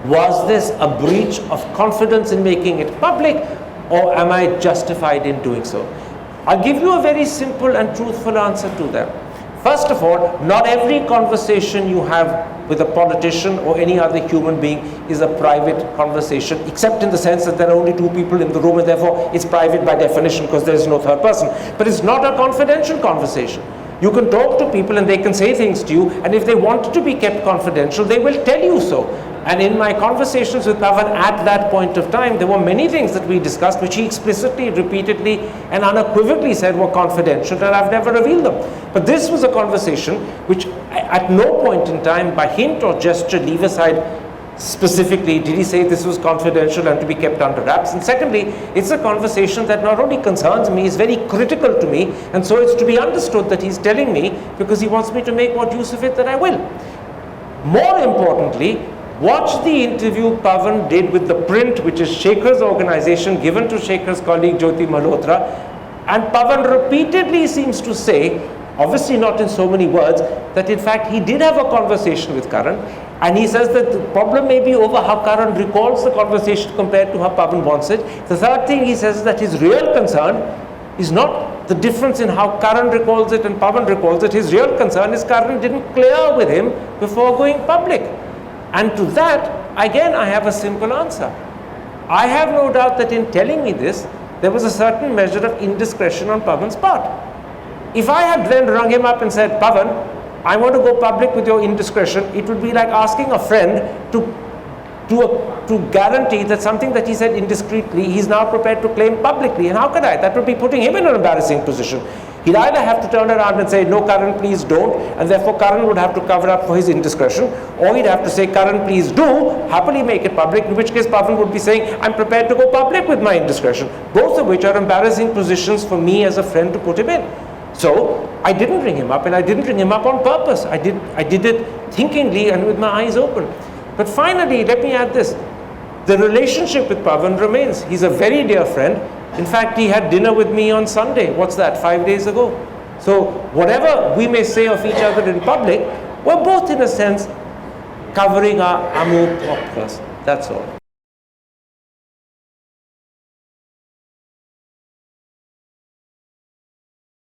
Was this a breach of confidence in making it public, or am I justified in doing so? I'll give you a very simple and truthful answer to that. First of all, not every conversation you have with a politician or any other human being is a private conversation, except in the sense that there are only two people in the room and therefore it's private by definition because there is no third person. But it's not a confidential conversation. You can talk to people and they can say things to you, and if they want it to be kept confidential, they will tell you so. And in my conversations with Pavan at that point of time, there were many things that we discussed which he explicitly, repeatedly and unequivocally said were confidential, and I've never revealed them. But this was a conversation which at no point in time, by hint or gesture, leave aside specifically did he say this was confidential and to be kept under wraps. And secondly, it's a conversation that not only concerns me, is very critical to me, and so it's to be understood that he's telling me because he wants me to make what use of it that I will. More importantly, watch the interview Pavan did with ThePrint, which is Shekar's organization, given to Shekar's colleague Jyoti Malhotra, and Pavan repeatedly seems to say, obviously not in so many words, that in fact he did have a conversation with Karan, and he says that the problem may be over how Karan recalls the conversation compared to how Pavan wants it. The third thing he says is that his real concern is not the difference in how Karan recalls it and Pavan recalls it. His real concern is Karan didn't clear with him before going public. And to that, again, I have a simple answer. I have no doubt that in telling me this, there was a certain measure of indiscretion on Pavan's part. If I had then rung him up and said, Pavan, I want to go public with your indiscretion, it would be like asking a friend to guarantee that something that he said indiscreetly, he's now prepared to claim publicly. And how could I? That would be putting him in an embarrassing position. He'd either have to turn around and say, no, Karan, please don't, and therefore Karan would have to cover up for his indiscretion, or he'd have to say, Karan, please do, happily make it public, in which case Pavan would be saying, I'm prepared to go public with my indiscretion, both of which are embarrassing positions for me as a friend to put him in. So I didn't ring him up, and I didn't ring him up on purpose. I did it thinkingly and with my eyes open. But finally, let me add this. The relationship with Pavan remains. He's a very dear friend. In fact, he had dinner with me on Sunday. What's that, 5 days ago? So whatever we may say of each other in public, we're both in a sense covering our amour propre. That's all.